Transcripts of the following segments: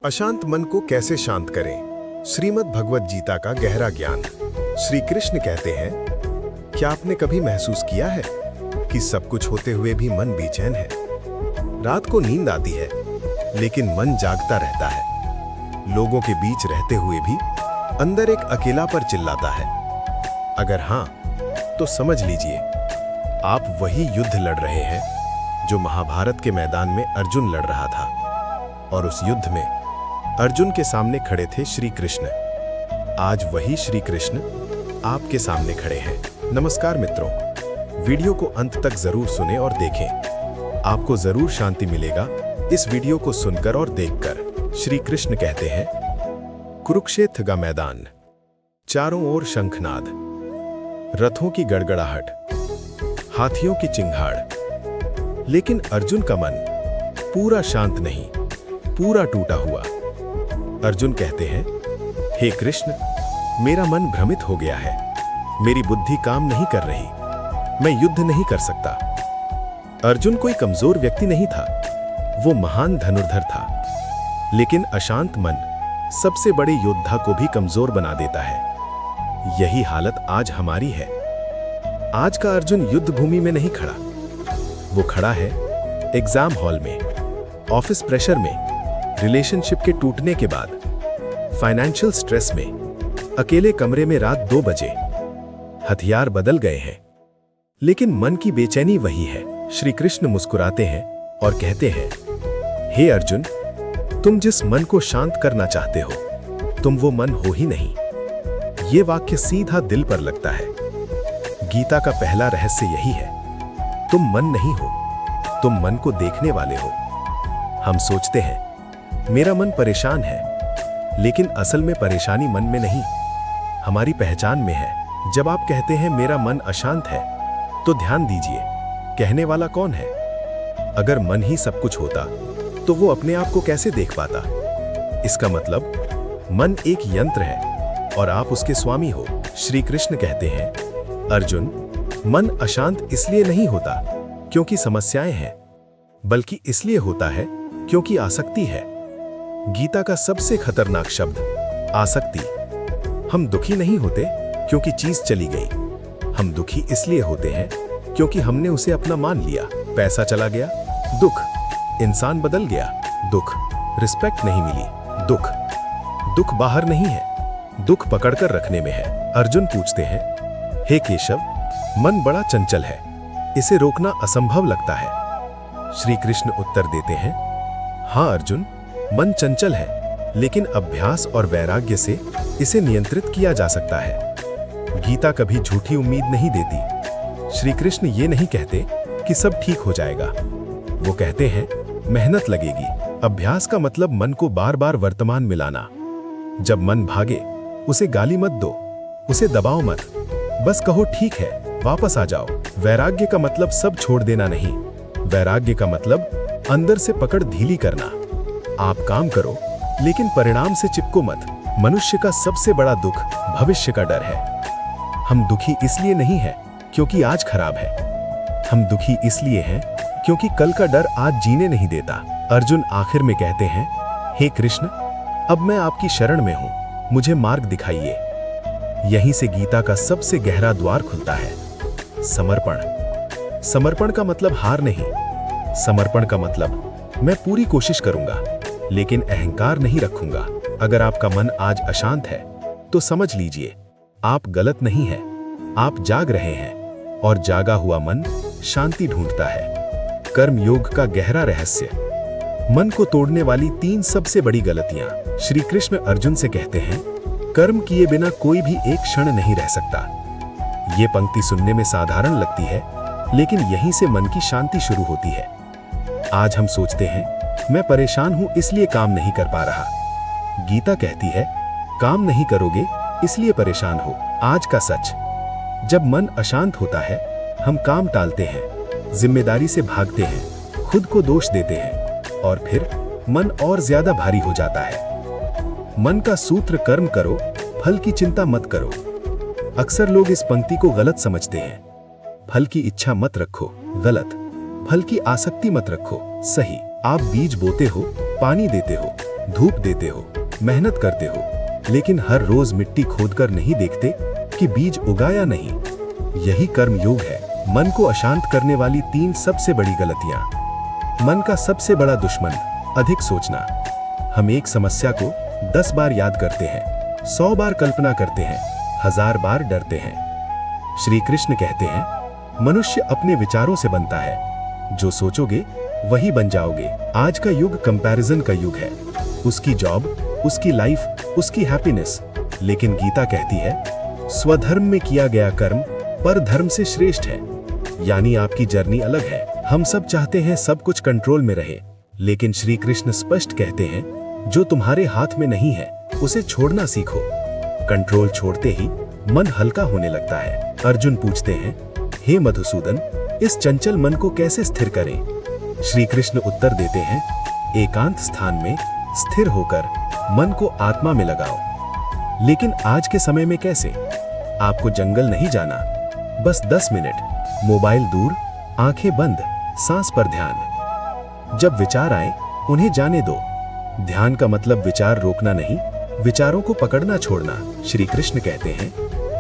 अशांत मन को कैसे शांत करें? श्रीमद् भगवत गीता का गहरा ज्ञान। श्री कृष्ण कहते हैं, क्या आपने कभी महसूस किया है कि सब कुछ होते हुए भी मन बेचैन है? रात को नींद आती है, लेकिन मन जागता रहता है। लोगों के बीच रहते हुए भी अंदर एक अकेलापन चिल्लाता है। अगर हाँ, तो समझ लीजिए, आप वही युद्ध लड़ रहे हैं जो महाभारत के मैदान में अर्जुन लड़ रहा था। और उस युद्ध में अर्जुन के सामने खड़े थे श्री कृष्ण। आज वही श्री कृष्ण आपके सामने खड़े हैं। नमस्कार मित्रों, वीडियो को अंत तक जरूर सुने और देखें। आपको जरूर शांति मिलेगा इस वीडियो को सुनकर और देखकर। श्री कृष्ण कहते हैं, कुरुक्षेत्र का मैदान, चारों ओर शंखनाद, रथों की गड़गड़ाहट, हाथियों की चिंगाड़, लेकिन अर्जुन का मन पूरा शांत नहीं, पूरा टूटा हुआ। अर्जुन कहते हैं, हे कृष्ण, मेरा मन भ्रमित हो गया है, मेरी बुद्धि काम नहीं कर रही, मैं युद्ध नहीं कर सकता। अर्जुन कोई कमजोर व्यक्ति नहीं था, वो महान धनुर्धर था। लेकिन अशांत मन सबसे बड़े योद्धा को भी कमजोर बना देता है। यही हालत आज हमारी है। आज का अर्जुन युद्ध भूमि में नहीं खड़ा, वो खड़ा है एग्जाम हॉल में, ऑफिस प्रेशर में, रिलेशनशिप के टूटने के बाद, फाइनेंशियल स्ट्रेस में, अकेले कमरे में रात 2 बजे। हथियार बदल गए हैं, लेकिन मन की बेचैनी वही है। श्री कृष्ण मुस्कुराते हैं और कहते हैं, हे अर्जुन, तुम जिस मन को शांत करना चाहते हो, तुम वो मन हो ही नहीं। ये वाक्य सीधा दिल पर लगता है। गीता का पहला रहस्य यही है, तुम मन नहीं हो, तुम मन को देखने वाले हो। हम सोचते हैं, मेरा मन परेशान है, लेकिन असल में परेशानी मन में नहीं, हमारी पहचान में है। जब आप कहते हैं मेरा मन अशांत है, तो ध्यान दीजिए, कहने वाला कौन है? अगर मन ही सब कुछ होता, तो वो अपने आप को कैसे देख पाता? इसका मतलब मन एक यंत्र है और आप उसके स्वामी हो। श्री कृष्ण कहते हैं, अर्जुन, मन अशांत इसलिए नहीं होता क्योंकि समस्याएं हैं, बल्कि इसलिए होता है क्योंकि आसक्ति है। गीता का सबसे खतरनाक शब्द आसक्ति। हम दुखी नहीं होते क्योंकि चीज चली गई, हम दुखी इसलिए होते हैं क्योंकि हमने उसे अपना मान लिया। पैसा चला गया, दुख। इंसान बदल गया, दुख। रिस्पेक्ट नहीं मिली, दुख। दुख बाहर नहीं है, दुख पकड़कर रखने में है। अर्जुन पूछते हैं, हे केशव, मन बड़ा चंचल है, इसे रोकना असंभव लगता है। श्री कृष्ण उत्तर देते हैं, हाँ अर्जुन, मन चंचल है, लेकिन अभ्यास और वैराग्य से इसे नियंत्रित किया जा सकता है। गीता कभी झूठी उम्मीद नहीं देती। श्री कृष्ण ये नहीं कहते कि सब ठीक हो जाएगा, वो कहते हैं मेहनत लगेगी। अभ्यास का मतलब मन को बार बार वर्तमान में लाना। जब मन भागे, उसे गाली मत दो, उसे दबाओ मत, बस कहो ठीक है, वापस आ जाओ। वैराग्य का मतलब सब छोड़ देना नहीं, वैराग्य का मतलब अंदर से पकड़ ढीली करना। आप काम करो, लेकिन परिणाम से चिपको मत। मनुष्य का सबसे बड़ा दुख भविष्य का डर है। हम दुखी इसलिए नहीं है क्योंकि आज खराब है, हम दुखी इसलिए हैं क्योंकि कल का डर आज जीने नहीं देता। अर्जुन आखिर में कहते हैं, हे कृष्ण, अब मैं आपकी शरण में हूं, मुझे मार्ग दिखाइए। यहीं से गीता का सबसे गहरा द्वार खुलता है, समर्पण। समर्पण का मतलब हार नहीं, समर्पण का मतलब मैं पूरी कोशिश करूंगा, लेकिन अहंकार नहीं रखूंगा। अगर आपका मन आज अशांत है, तो समझ लीजिए, आप गलत नहीं हैं, आप जाग रहे हैं, और जागा हुआ मन शांति ढूंढता है। कर्म योग का गहरा रहस्य। मन को तोड़ने वाली 3 सबसे बड़ी गलतियां। श्री कृष्ण अर्जुन से कहते हैं, कर्म किए बिना कोई भी एक क्षण नहीं रह सकता। ये पंक्ति सुनने में साधारण लगती है, लेकिन यहीं से मन की शांति शुरू होती है। आज हम सोचते हैं, मैं परेशान हूं इसलिए काम नहीं कर पा रहा। गीता कहती है, काम नहीं करोगे इसलिए परेशान हो। आज का सच, जब मन अशांत होता है, हम काम टालते हैं, जिम्मेदारी से भागते हैं, खुद को दोष देते हैं, और फिर मन और ज्यादा भारी हो जाता है। मन का सूत्र कर्म करो, फल की चिंता मत करो। अक्सर लोग इस पंक्ति को गलत समझते हैं। फल की इच्छा मत रखो, गलत। फल की आसक्ति मत रखो, सही। आप बीज बोते हो, पानी देते हो, धूप देते हो, मेहनत करते हो, लेकिन हर रोज मिट्टी खोदकर नहीं देखते कि बीज उगा या नहीं। यही कर्म योग है। मन को अशांत करने वाली 3 सबसे बड़ी गलतियां। मन का सबसे बड़ा दुश्मन अधिक सोचना। हम एक समस्या को 10 बार याद करते हैं, 100 बार कल्पना करते हैं, 1000 बार डरते हैं। श्री कृष्ण कहते हैं, मनुष्य अपने विचारों से बनता है, जो सोचोगे वही बन जाओगे। आज का युग कंपैरिजन का युग है। उसकी जॉब, उसकी लाइफ, उसकी हैप्पीनेस। लेकिन गीता कहती है, स्वधर्म में किया गया कर्म पर धर्म से श्रेष्ठ है। यानी आपकी जर्नी अलग है। हम सब चाहते हैं सब कुछ कंट्रोल में रहे, लेकिन श्री कृष्ण स्पष्ट कहते हैं, जो तुम्हारे हाथ में नहीं है उसे छोड़ना सीखो। कंट्रोल छोड़ते ही मन हल्का होने लगता है। अर्जुन पूछते हैं, हे मधुसूदन, इस चंचल मन को कैसे स्थिर करें? श्री कृष्ण उत्तर देते हैं, एकांत स्थान में स्थिर होकर मन को आत्मा में लगाओ। लेकिन आज के समय में कैसे? आपको जंगल नहीं जाना, बस 10 मिनट मोबाइल दूर, आंखें बंद, सांस पर ध्यान। जब विचार आए उन्हें जाने दो। ध्यान का मतलब विचार रोकना नहीं, विचारों को पकड़ना छोड़ना। श्री कृष्ण कहते हैं,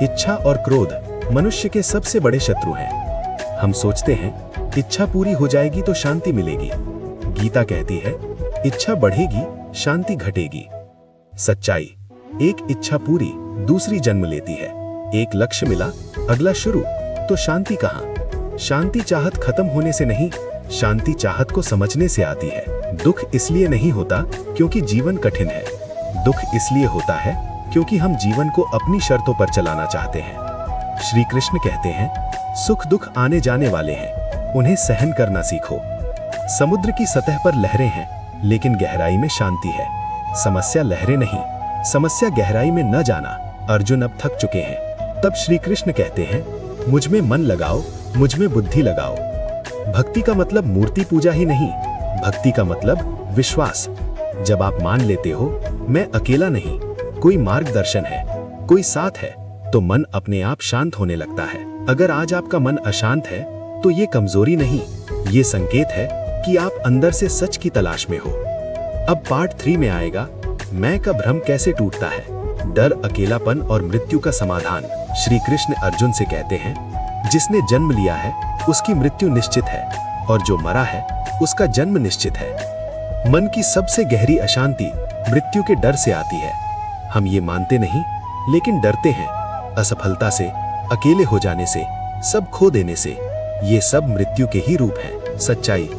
इच्छा और क्रोध मनुष्य के सबसे बड़े शत्रु हैं। हम सोचते हैं इच्छा पूरी हो जाएगी तो शांति मिलेगी। गीता कहती है, इच्छा बढ़ेगी, शांति घटेगी। सच्चाई, एक इच्छा पूरी, दूसरी जन्म लेती है। एक लक्ष्य मिला, अगला शुरू, तो शांति कहाँ? शांति चाहत खत्म होने से नहीं, शांति चाहत को समझने से आती है। दुख इसलिए नहीं होता क्योंकि जीवन कठिन है, दुख इसलिए होता है क्योंकि हम जीवन को अपनी शर्तों पर चलाना चाहते हैं। श्री कृष्ण कहते हैं, सुख दुख आने जाने वाले हैं, उन्हें सहन करना सीखो। समुद्र की सतह पर लहरें हैं, लेकिन गहराई में शांति है। समस्या लहरें नहीं, समस्या गहराई में न जाना। अर्जुन अब थक चुके हैं। तब श्री कृष्ण कहते हैं, मुझ में मन लगाओ, मुझ में बुद्धि लगाओ। भक्ति का मतलब मूर्ति पूजा ही नहीं, भक्ति का मतलब विश्वास। जब आप मान लेते हो मैं अकेला नहीं, कोई मार्गदर्शन है, कोई साथ है, तो मन अपने आप शांत होने लगता है। अगर आज आपका मन अशांत है तो ये कमजोरी नहीं, ये संकेत है कि आप अंदर से सच की तलाश में हो। अब पार्ट 3 में आएगा, मैं का भ्रम कैसे टूटता है, डर, अकेलापन और मृत्यु का समाधान। श्री कृष्ण अर्जुन से कहते हैं, जिसने जन्म लिया है उसकी मृत्यु निश्चित है, और जो मरा है उसका जन्म निश्चित है। मन की सबसे गहरी अशांति मृत्यु के डर से आती है। हम ये मानते नहीं, लेकिन डरते हैं, असफलता से, अकेले हो जाने से, सब खो देने से। ये सब मृत्यु के ही रूप हैं। सच्चाई,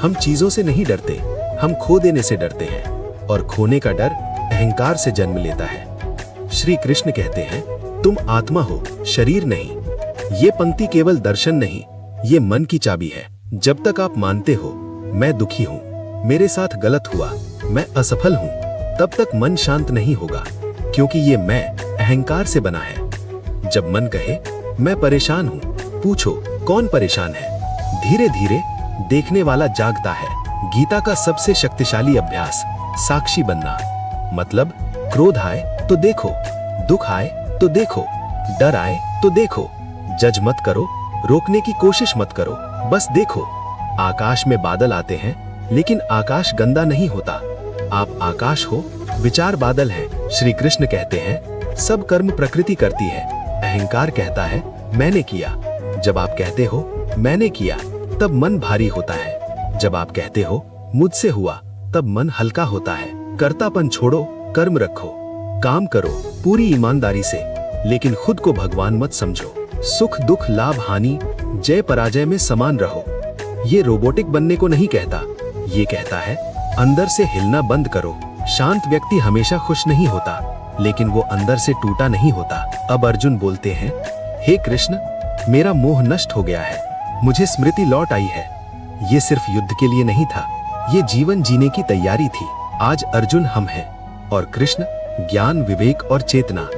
हम चीजों से नहीं डरते, हम खो देने से डरते हैं, और खोने का डर अहंकार से जन्म लेता है। श्री कृष्ण कहते हैं, तुम आत्मा हो, शरीर नहीं। ये पंक्ति केवल दर्शन नहीं, ये मन की चाबी है। जब तक आप मानते हो मैं दुखी हूँ, मेरे साथ गलत हुआ, मैं असफल हूँ, तब तक मन शांत नहीं होगा, क्योंकि ये मैं अहंकार से बना है। जब मन कहे मैं परेशान हूँ, पूछो कौन परेशान है? धीरे धीरे देखने वाला जागता है। गीता का सबसे शक्तिशाली अभ्यास साक्षी बनना। मतलब क्रोध आए तो देखो, दुख आए तो देखो, डर आए तो देखो। जज मत करो, रोकने की कोशिश मत करो, बस देखो। आकाश में बादल आते हैं, लेकिन आकाश गंदा नहीं होता। आप आकाश हो, विचार बादल है। श्री कृष्ण कहते हैं, सब कर्म प्रकृति करती है। अहंकार कहता है मैंने किया। जब आप कहते हो मैंने किया, तब मन भारी होता है। जब आप कहते हो मुझसे हुआ, तब मन हल्का होता है। कर्तापन छोड़ो, कर्म रखो, काम करो पूरी ईमानदारी से, लेकिन खुद को भगवान मत समझो। सुख दुख, लाभ हानि, जय पराजय में समान रहो। ये रोबोटिक बनने को नहीं कहता, ये कहता है अंदर से हिलना बंद करो। शांत व्यक्ति हमेशा खुश नहीं होता, लेकिन वो अंदर से टूटा नहीं होता। अब अर्जुन बोलते हैं, हे कृष्ण, मेरा मोह नष्ट हो गया है, मुझे स्मृति लौट आई है। ये सिर्फ युद्ध के लिए नहीं था, ये जीवन जीने की तैयारी थी। आज अर्जुन हम हैं, और कृष्ण ज्ञान, विवेक और चेतना।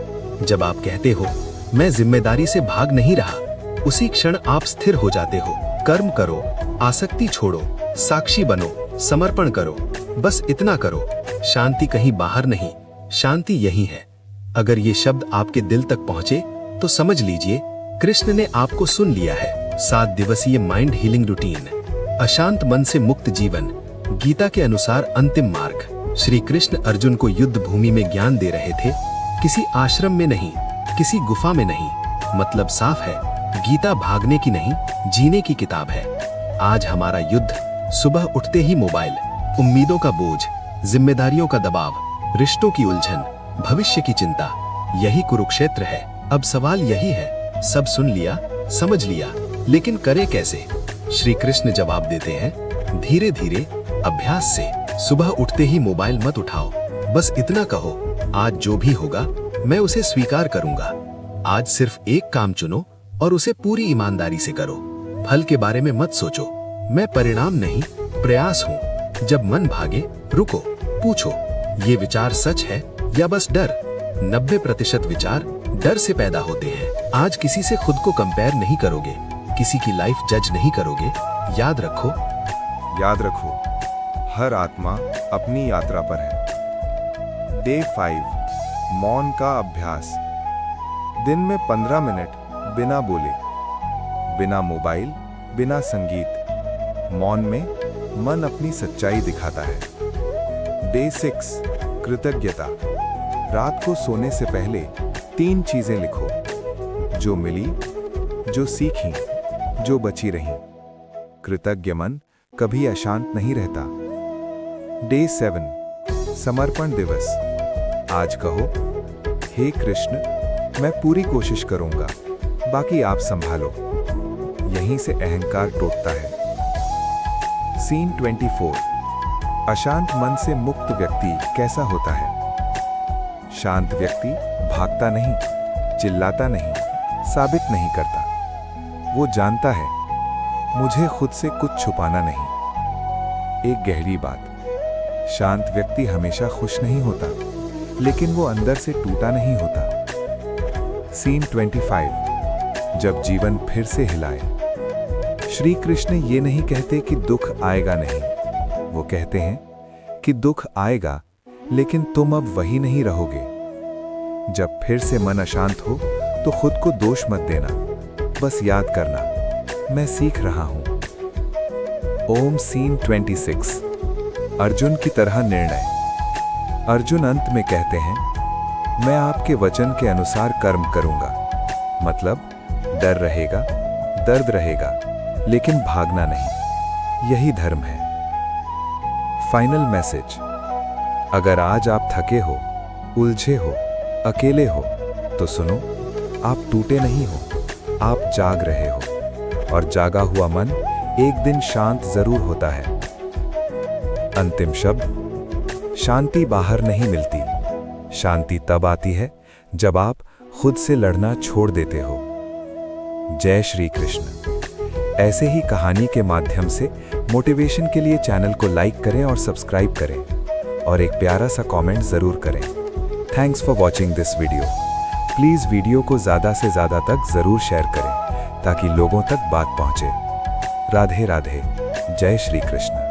जब आप कहते हो मैं जिम्मेदारी से भाग नहीं रहा, उसी क्षण आप स्थिर हो जाते हो। कर्म करो, आसक्ति छोड़ो, साक्षी बनो, समर्पण करो, बस इतना करो। शांति कहीं बाहर नहीं, शांति यही है। अगर ये शब्द आपके दिल तक पहुंचे तो समझ लीजिए कृष्ण ने आपको सुन लिया है। 7 दिवसीय माइंड हीलिंग रूटीन, अशांत मन से मुक्त जीवन, गीता के अनुसार अंतिम मार्ग। श्री कृष्ण अर्जुन को युद्ध भूमि में ज्ञान दे रहे थे, किसी आश्रम में नहीं, किसी गुफा में नहीं। मतलब साफ है, गीता भागने की नहीं, जीने की किताब है। आज हमारा युद्ध सुबह उठते ही मोबाइल, उम्मीदों का बोझ, जिम्मेदारियों का दबाव, रिश्तों की उलझन, भविष्य की चिंता, यही कुरुक्षेत्र है। अब सवाल यही है, सब सुन लिया, समझ लिया, लेकिन करे कैसे? श्री कृष्ण जवाब देते हैं, धीरे धीरे, अभ्यास से। सुबह उठते ही मोबाइल मत उठाओ, बस इतना कहो, आज जो भी होगा मैं उसे स्वीकार करूंगा। आज सिर्फ एक काम चुनो और उसे पूरी ईमानदारी से करो। फल के बारे में मत सोचो, मैं परिणाम नहीं, प्रयास हूँ। जब मन भागे, रुको, पूछो, ये विचार सच है या बस डर? 90% विचार डर से पैदा होते हैं। आज किसी से खुद को कंपेयर नहीं करोगे, किसी की लाइफ जज नहीं करोगे। याद रखो, हर आत्मा अपनी यात्रा पर है। डे 5, मौन का अभ्यास। दिन में 15 मिनट बिना बोले, बिना मोबाइल, बिना संगीत। मौन में मन अपनी सच्चाई दिखाता है। डे 6, कृतज्ञता। रात को सोने से पहले 3 चीजें लिखो, जो मिली, जो सीखी, जो बची रही। कृतज्ञ मन कभी अशांत नहीं रहता। डे 7, समर्पण दिवस। आज कहो, हे कृष्ण, मैं पूरी कोशिश करूंगा, बाकी आप संभालो। यहीं से अहंकार टूटता है। सीन 24, अशांत मन से मुक्त व्यक्ति कैसा होता है? शांत व्यक्ति भागता नहीं, चिल्लाता नहीं, साबित नहीं करता। वो जानता है, मुझे खुद से कुछ छुपाना नहीं। एक गहरी बात, शांत व्यक्ति हमेशा खुश नहीं होता, लेकिन वो अंदर से टूटा नहीं होता। सीन 25, जब जीवन फिर से हिलाए। श्री कृष्ण ये नहीं कहते कि दुख आएगा नहीं, वो कहते हैं कि दुख आएगा, लेकिन तुम अब वही नहीं रहोगे। जब फिर से मन अशांत हो तो खुद को दोष मत देना, बस याद करना, मैं सीख रहा हूं। ओम। सीन 26, अर्जुन की तरह निर्णय। अर्जुन अंत में कहते हैं, मैं आपके वचन के अनुसार कर्म करूंगा। मतलब डर रहेगा, दर्द रहेगा, लेकिन भागना नहीं। यही धर्म है। फाइनल मैसेज, अगर आज आप थके हो, उलझे हो, अकेले हो, तो सुनो, आप टूटे नहीं हो, आप जाग रहे हो। और जागा हुआ मन एक दिन शांत जरूर होता है। अंतिम शब्द, शांति बाहर नहीं मिलती। शांति तब आती है जब आप खुद से लड़ना छोड़ देते हो। जय श्री कृष्ण। ऐसे ही कहानी के माध्यम से मोटिवेशन के लिए चैनल को लाइक करें और सब्सक्राइब करें, और एक प्यारा सा कमेंट जरूर करें। Thanks for watching this video. Please video को ज्यादा से ज्यादा तक जरूर शेयर करें, ताकि लोगों तक बात पहुंचे। राधे राधे। जय श्री कृष्ण।